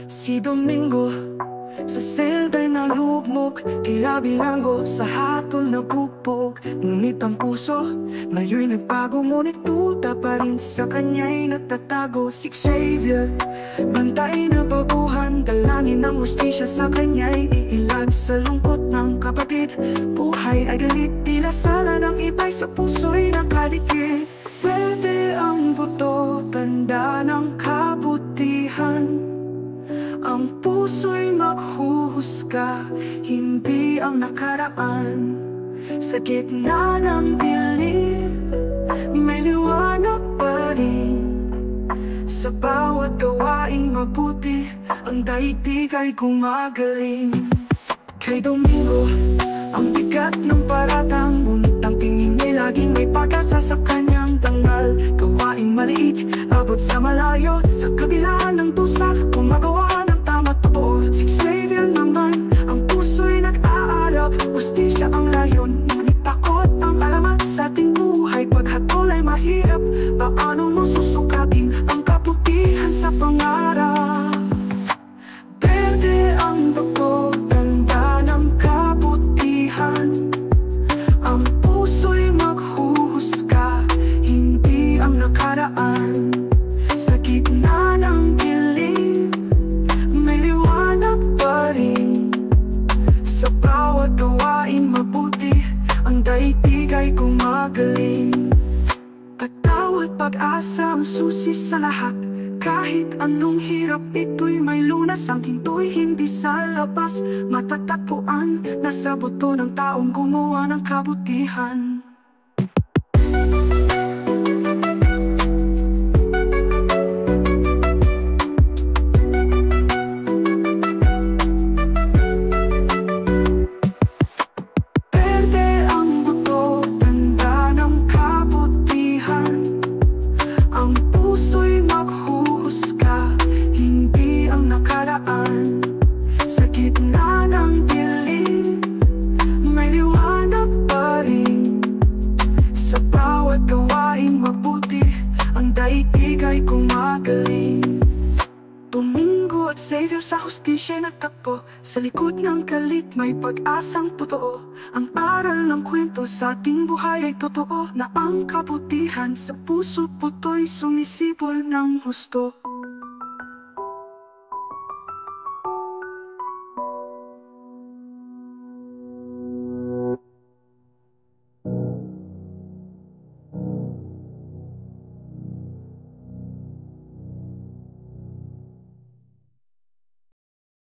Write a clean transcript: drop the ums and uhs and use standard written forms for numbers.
Si Domingo sa selda'y nalugmok, tila bilanggo sa hatol na bubog. Ngunit ang puso ngayon'y nagbago, ngunit duda pa rin sa kanya'y nagtatago. Si Xavier, bantay na baguhan, dalangin ng hustisya sa kanya'y iilag. Sa lungkot ng kapatid, buhay ay galit, tila sala ng iba'y sa puso'y nakadikit. Pwede ang buto, tanda ng kabutihan. Ang puso'y maghuhusga, hindi ang nakaraan. Sa gitna ng dilim, may liwanag pa rin. Sa bawat gawaing mabuti, ang daigdig ay gumagaling. Kay Domingo, ang bigat ng paratang, ngunit ang tingin niya laging may pag-asa sa kanyang dangal. Gawaing maliit, abot sa malayo, sa kabila ng tusa, gumagawa ng tama't totoo. Si Xavier naman, ang puso'y nag-aarap, hustisya ang layon, ngunit takot ang alamat sa ating buhay. Paghatol ay mahirap, paano mo susukatin ang kabutihan sa pangarap? Berde ang dugo, tanda ng kabutihan. Ang puso'y maghuhusga, hindi ang nakaraan. Sa gitna ng dilim, may liwanag pa rin. Sa bawat gawain mabuti, ang daigdig ay gumagaling. Patawad, pag-asa ang susi sa lahat. Kahit anong hirap, ito'y may lunas. Ang ginto'y hindi sa labas matatagpuan. Nasa buto ng taong gumawa ng kabutihan. Berde ang buto, tanda ng kabutihan. Ang puso'y maghuhusga, hindi ang nakaraan. Sa gitna ng dilim, may liwanag pa rin. Sa bawat gawaing mabuti, ang daigdig ay gumagaling. Domingo at Xavier sa hustisya nagtakbo, sa likod ng galit may pag-asang totoo. Ang aral ng kwento sa ating buhay ay totoo, na ang kabutihan sa puso't buto'y sumisibol ng husto.